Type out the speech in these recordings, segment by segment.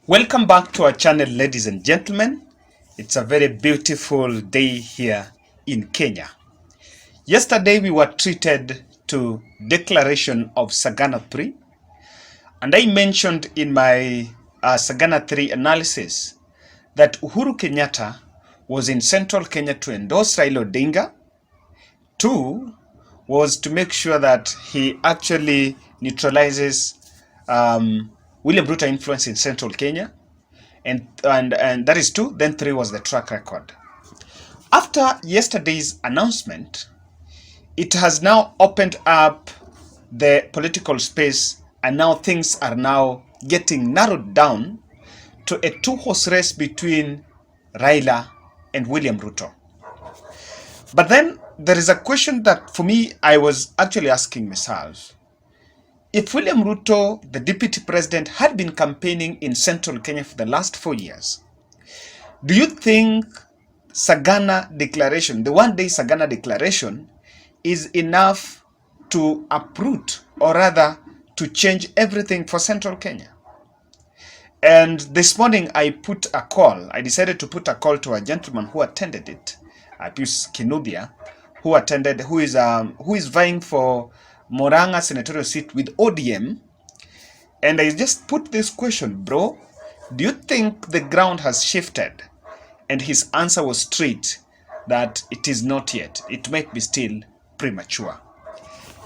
Welcome back to our channel, ladies and gentlemen. It's a very beautiful day here in Kenya. Yesterday we were treated to declaration of Sagana III, and I mentioned in my Sagana III analysis that Uhuru Kenyatta was in central Kenya to endorse Raila Odinga. Two was to make sure that he actually neutralizes William Ruto influence in central Kenya. And that is two. Then three was the track record. After yesterday's announcement, it has now opened up the political space, and now things are now getting narrowed down to a two-horse race between Raila and William Ruto. But then there is a question that for me I was actually asking myself. If William Ruto, the deputy president, had been campaigning in central Kenya for the last 4 years, do you think Sagana declaration, the one-day Sagana declaration, is enough to uproot, or rather to change everything for central Kenya? And this morning I decided to put a call to a gentleman who attended it, Pius Kinubia, who is vying for Murang'a senatorial seat with ODM. And I just put this question, bro, do you think the ground has shifted? And his answer was straight, that it is not yet. It might be still premature.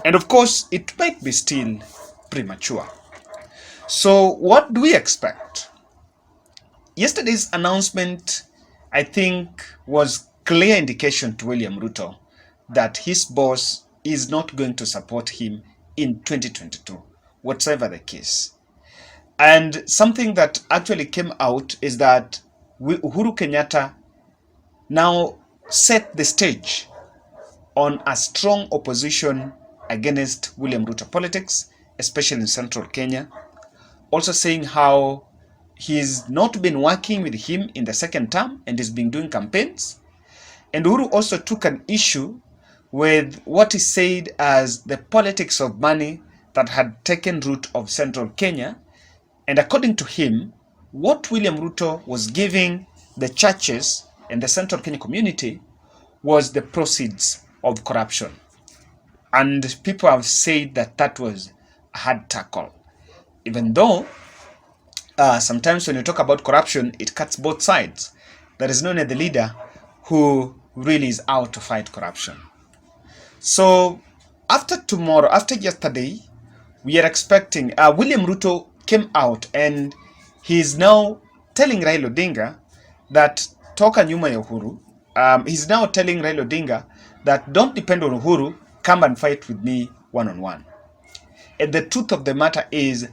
And of course, it might be still premature. So what do we expect? Yesterday's announcement, I think, was clear indication to William Ruto that his boss is not going to support him in 2022, whatever the case. And something that actually came out is that Uhuru Kenyatta now set the stage on a strong opposition against William Ruto politics, especially in central Kenya. Also saying how he's not been working with him in the second term and has been doing campaigns. And Uhuru also took an issue with what is said as the politics of money that had taken root of central Kenya. And according to him, what William Ruto was giving the churches and the central Kenya community was the proceeds of corruption. And people have said that that was a hard tackle. Even though sometimes when you talk about corruption, it cuts both sides. There is no other leader who really is out to fight corruption. So after yesterday, we are expecting, William Ruto came out and he's now telling Raila Odinga that toka nyuma ya Uhuru. He's now telling Raila Odinga that don't depend on Uhuru, come and fight with me one-on-one. And the truth of the matter is,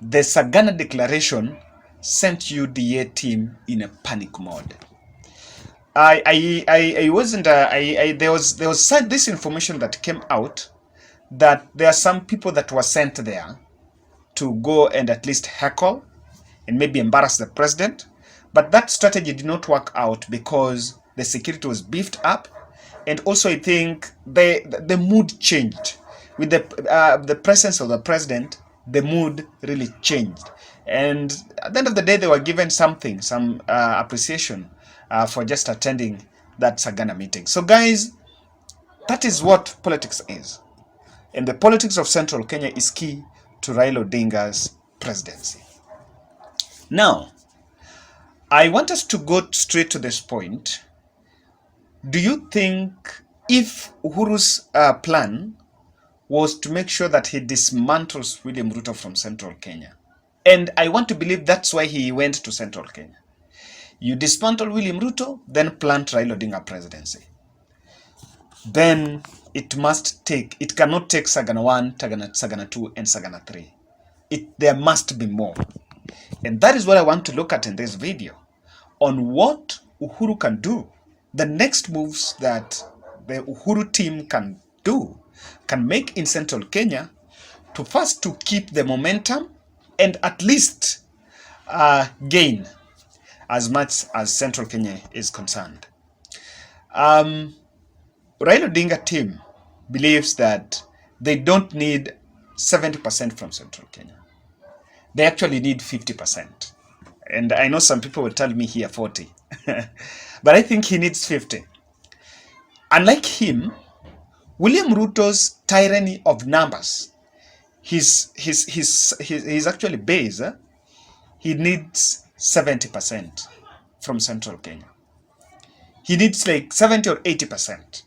the Sagana declaration sent UDA team in a panic mode. There was this information that came out that there are some people that were sent there to go and at least heckle and maybe embarrass the president. But that strategy did not work out because the security was beefed up. And also I think the mood changed. With the presence of the president, the mood really changed. And at the end of the day, they were given some appreciation for just attending that Sagana meeting. So guys, that is what politics is. And the politics of central Kenya is key to Raila Odinga's presidency. Now, I want us to go straight to this point. Do you think if Uhuru's plan was to make sure that he dismantles William Ruto from central Kenya, and I want to believe that's why he went to central Kenya. You dismantle William Ruto, then plant Raila Odinga presidency. Then it cannot take Sagana 1, Sagana 2, and Sagana 3. There must be more. And that is what I want to look at in this video, on what Uhuru can do. The next moves that the Uhuru team can make in central Kenya to keep the momentum and at least gain as much as central Kenya is concerned. Raila Odinga team believes that they don't need 70% from central Kenya. They actually need 50%. And I know some people will tell me here 40. But I think he needs 50. Unlike him, William Ruto's tyranny of numbers, he's actually base, he needs 70% from central Kenya. He needs like 70 or 80%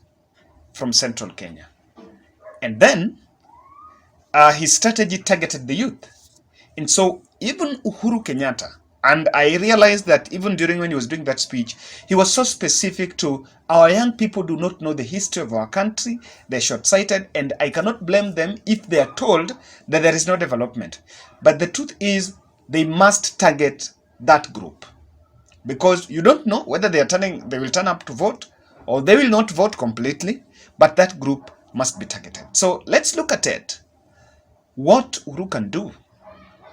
from central Kenya. And then his strategy targeted the youth. And so even Uhuru Kenyatta, and I realized that even during when he was doing that speech, he was so specific to our young people do not know the history of our country, they're short-sighted, and I cannot blame them if they are told that there is no development. But the truth is, they must target that group. Because you don't know whether they will turn up to vote, or they will not vote completely, but that group must be targeted. So let's look at it. What Uhuru can do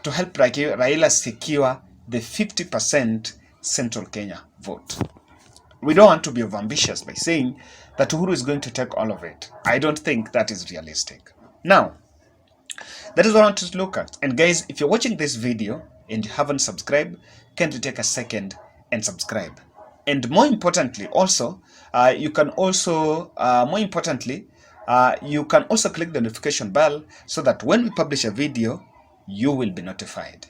to help Raila secure the 50% Central Kenya vote. We don't want to be overambitious by saying that Uhuru is going to take all of it. I don't think that is realistic. Now, that is what I want to look at. And guys, if you're watching this video and you haven't subscribed, can you take a second and subscribe? And more importantly, also, you can also click the notification bell so that when we publish a video, you will be notified.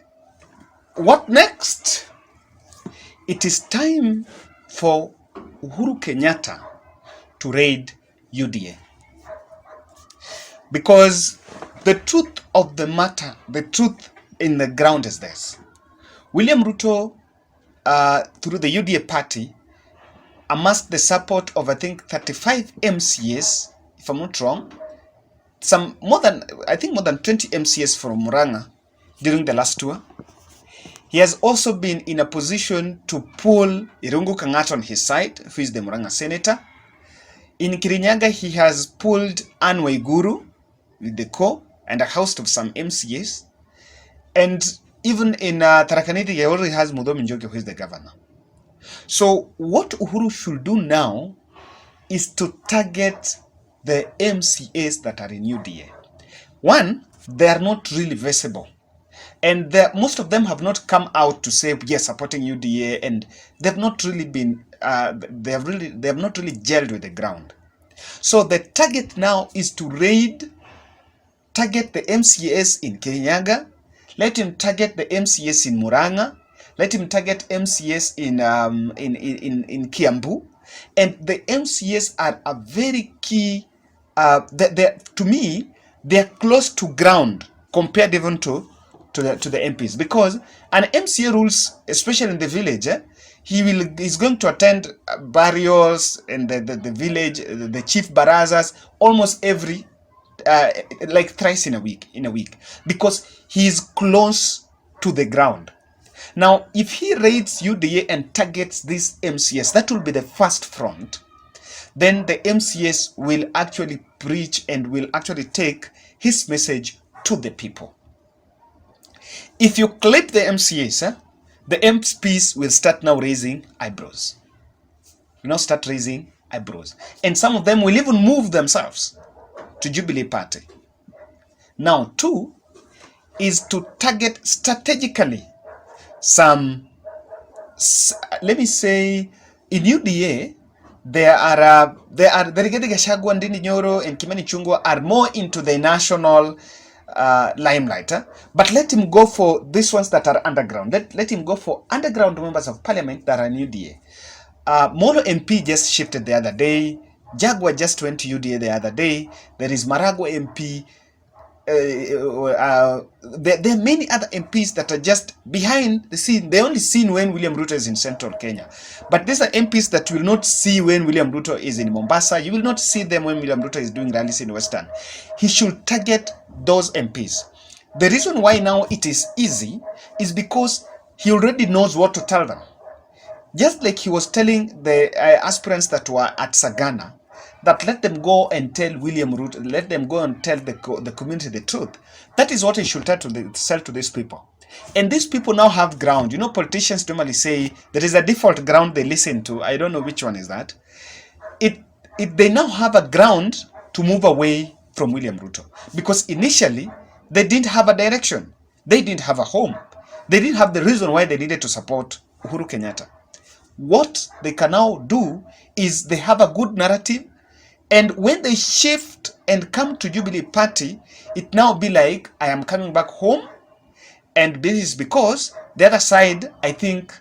What next? It is time for Uhuru Kenyatta to raid UDA. Because the truth of the matter, the truth in the ground is this. William Ruto, through the UDA party, amassed the support of, I think, 35 MCAs, if I'm not wrong, more than 20 MCAs from Murang'a during the last tour. He has also been in a position to pull Irungu Kang'at on his side, who is the Murang'a senator. In Kirinyaga, he has pulled Anne Waiguru with the co and a host of some MCAs. And even in Tharaka Nithi, he already has Mudhomi Njoki, who is the governor. So what Uhuru should do now is to target the MCAs that are in UDA. One, they are not really visible. And most of them have not come out to say, yes, supporting UDA, and they've not really been, they have not really gelled with the ground. So the target now is to target the MCAs in Kirinyaga, let him target the MCAs in Murang'a, let him target MCAs in Kiambu, and the MCAs are a very key, to me, they're close to ground compared even to the MPs, because an MCA rules, especially in the village, he's going to attend burials in the village, the chief barazas, almost every like thrice in a week, because he is close to the ground. Now, if he raids UDA and targets these MCAs, that will be the first front. Then the MCAs will actually preach and will actually take his message to the people. If you clip the MCAs, the MPs will start now raising eyebrows. And some of them will even move themselves to Jubilee Party. Now, two is to target strategically some, let me say, in UDA, there are the Rigathi Gachagua, Ndindi Nyoro, and Kimani Ichung'wah are more into the national limelight, but let him go for these ones that are underground. Let him go for underground members of parliament that are in UDA. Molo MP just shifted the other day. Jaguar just went to UDA the other day. There is Maragwa MP. There are many other MPs that are just behind the scene. They only seen when William Ruto is in central Kenya. But these are MPs that will not see when William Ruto is in Mombasa. You will not see them when William Ruto is doing rallies in Western. He should target those MPs. The reason why now it is easy is because he already knows what to tell them. Just like he was telling the aspirants that were at Sagana, that let them go and tell William Ruto, let them go and tell the community the truth. That is what he should try to sell to these people. And these people now have ground. You know, politicians normally say there is a default ground they listen to. I don't know which one is that. They now have a ground to move away from William Ruto. Because initially, they didn't have a direction. They didn't have a home. They didn't have the reason why they needed to support Uhuru Kenyatta. What they can now do is they have a good narrative, and when they shift and come to Jubilee Party, it now be like, I am coming back home, and this is because the other side, I think,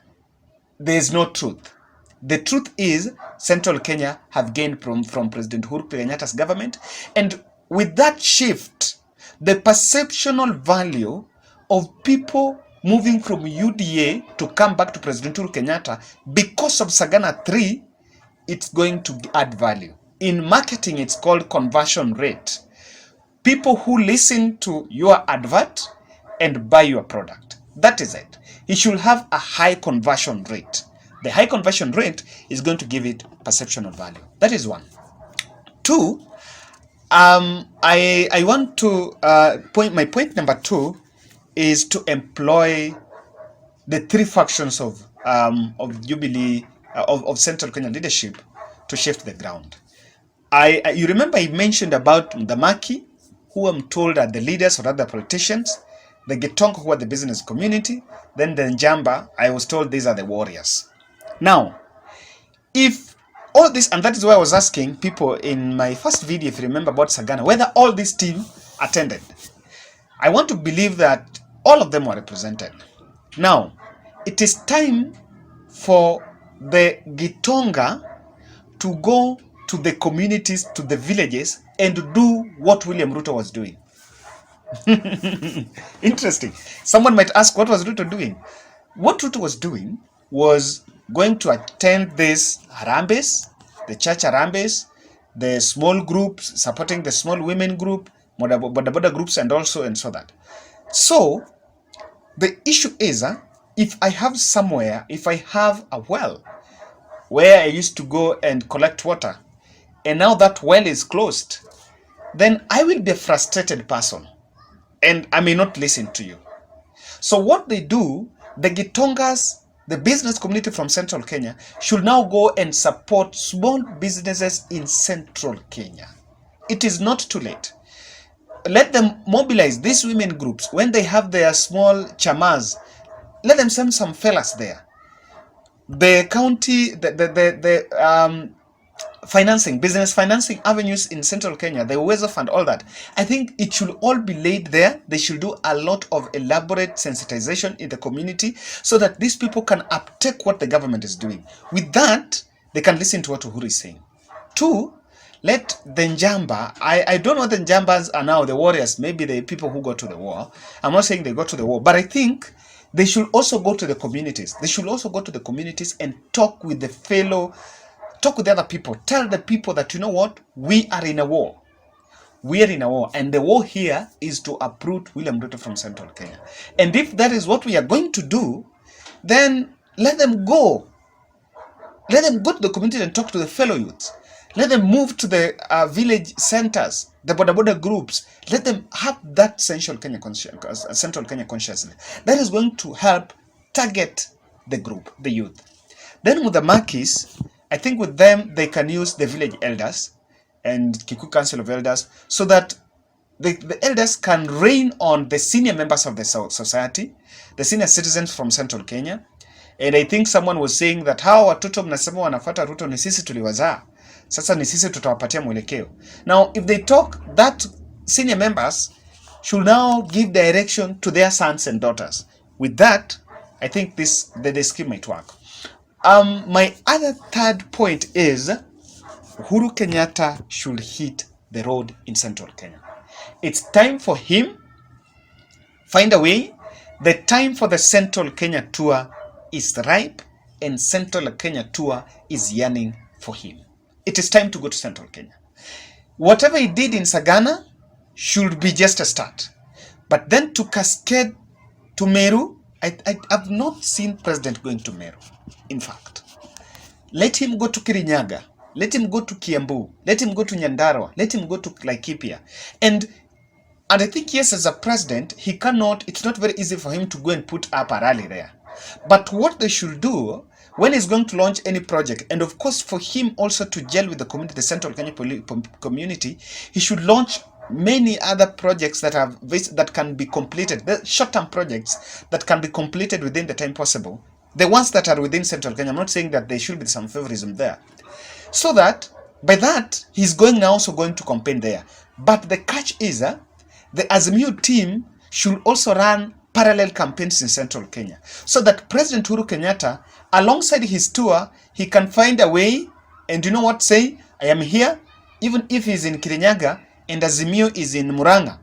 there is no truth. The truth is, Central Kenya have gained from President Uhuru Kenyatta's government, and with that shift, the perceptual value of people moving from UDA to come back to President Uhuru Kenyatta because of Sagana III, it's going to add value. In marketing, it's called conversion rate. People who listen to your advert and buy your product. That is it. It should have a high conversion rate. The high conversion rate is going to give it perceptual value. That is one. Two, I want to my point number two is to employ the three factions of Jubilee of Central Kenya leadership to shift the ground. You remember I mentioned about the Maki, who I'm told are the leaders or other politicians, the Gitonga, who are the business community, then the Njamba, I was told these are the warriors. Now, if all this, and that is why I was asking people in my first video, if you remember, about Sagana, whether all this team attended. I want to believe that all of them were represented. Now, it is time for the Gitonga to go to the communities, to the villages, and do what William Ruto was doing. Interesting. Someone might ask, what was Ruto doing? What Ruto was doing was going to attend these harambes, the church harambes, the small groups, supporting the small women group, boda groups, and also, and so that. So, the issue is, if I have somewhere, if I have a well where I used to go and collect water, and now that well is closed, then I will be a frustrated person, and I may not listen to you. So what they do, the Gitongas, the business community from Central Kenya, should now go and support small businesses in Central Kenya. It is not too late. Let them mobilize these women groups. When they have their small chamas, let them send some fellas there. The county, financing, business financing avenues in Central Kenya, the Uwezo Fund, all that. I think it should all be laid there. They should do a lot of elaborate sensitization in the community so that these people can uptake what the government is doing. With that, they can listen to what Uhuru is saying. Two, let the Njamba, I don't know what the Njambas are now, the warriors, maybe the people who go to the war. I'm not saying they go to the war, but I think they should also go to the communities. They should also go to the communities and talk with the talk with the other people. Tell the people that, you know what, we are in a war. We are in a war. And the war here is to uproot William Ruto from Central Kenya. And if that is what we are going to do, then let them go. Let them go to the community and talk to the fellow youths. Let them move to the village centers, the boda groups. Let them have that Central Kenya consciousness. That is going to help target the group, the youth. Then with the Makis, I think with them, they can use the village elders and Kikuyu Council of Elders so that the elders can reign on the senior members of the society, the senior citizens from Central Kenya. And I think someone was saying that how watoto mnasema wanafuata Ruto ni sisi tuliwazaa. Sasa ni sisi tutawapatia mwelekeo. Now, if they talk, that senior members should now give direction to their sons and daughters. With that, I think the scheme might work. My other third point is Uhuru Kenyatta should hit the road in Central Kenya. It's time for him, find a way. The time for the Central Kenya tour is ripe, and Central Kenya tour is yearning for him. It is time to go to Central Kenya. Whatever he did in Sagana should be just a start. But then to cascade to Meru, I've not seen President going to Meru. In fact, let him go to Kirinyaga. Let him go to Kiambu. Let him go to Nyandarua. Let him go to Laikipia. And I think, yes, as a president, he cannot, it's not very easy for him to go and put up a rally there. But what they should do, when he's going to launch any project, and of course for him also to gel with the community, the Central Kenya community, he should launch many other projects that can be completed, the short-term projects that can be completed within the time possible, the ones that are within Central Kenya. I'm not saying that there should be some favorism there. So that by that he's also going to campaign there. But the catch is the Azimio team should also run parallel campaigns in Central Kenya, so that President Uhuru Kenyatta, alongside his tour, he can find a way and say, I am here, even if he's in Kirinyaga and Azimio is in Muranga.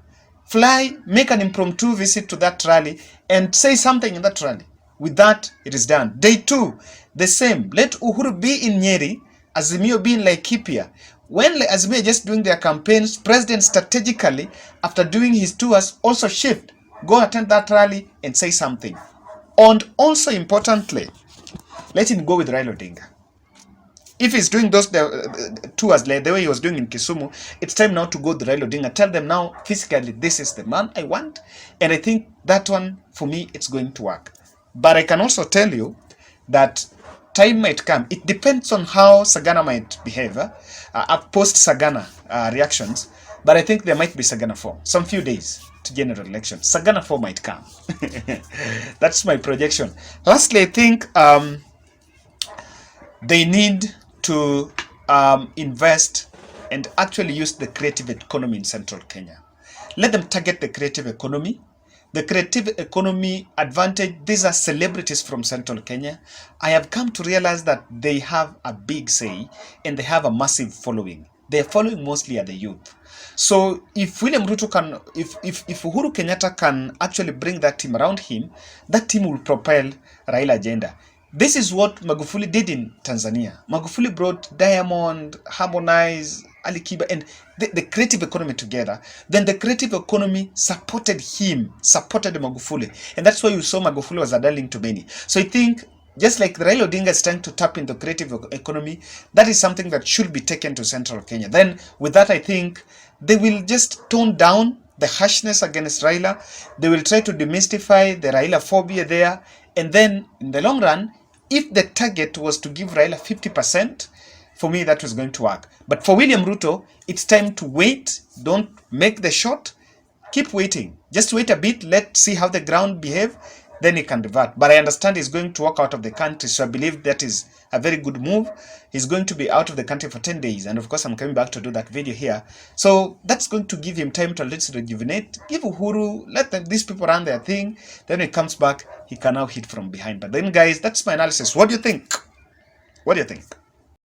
Fly, make an impromptu visit to that rally and say something in that rally. With that, it is done. Day 2, the same. Let Uhuru be in Nyeri, Azimio be in Laikipia. When Azimio are just doing their campaigns, President strategically, after doing his tours, also shift. Go attend that rally and say something. And also importantly, let him go with Raila Odinga. If he's doing those tours like the way he was doing in Kisumu, it's time now to go to Raila Odinga. Tell them now, physically, this is the man I want. And I think that one, for me, it's going to work. But I can also tell you that time might come. It depends on how Sagana might behave, post-Sagana reactions. But I think there might be Sagana 4, some few days to general election. Sagana 4 might come. That's my projection. Lastly, I think they need to invest and actually use the creative economy in Central Kenya. Let them target the creative economy. The creative economy advantage, these are celebrities from Central Kenya. I have come to realize that they have a big say and they have a massive following. Their following mostly are the youth. So if William Ruto can, if Uhuru Kenyatta can actually bring that team around him, that team will propel Raila agenda. This is what Magufuli did in Tanzania. Magufuli brought Diamond, Harmonize, Ali Kiba, and the creative economy together. Then the creative economy supported him, supported Magufuli. And that's why you saw Magufuli was a darling to many. So I think, just like Raila Odinga is trying to tap into creative economy, that is something that should be taken to Central Kenya. Then with that, I think they will just tone down the harshness against Raila. They will try to demystify the Raila phobia there. And then in the long run, if the target was to give Raila 50%, for me that was going to work. But for William Ruto, it's time to wait. Don't make the shot. Keep waiting. Just wait a bit. Let's see how the ground behave. Then he can revert. But I understand he's going to walk out of the country. So I believe that is a very good move. He's going to be out of the country for 10 days. And of course, I'm coming back to do that video here. So that's going to give him time to let's rejuvenate. Give Uhuru, let these people run their thing. Then when he comes back, he can now hit from behind. But then guys, that's my analysis. What do you think? What do you think?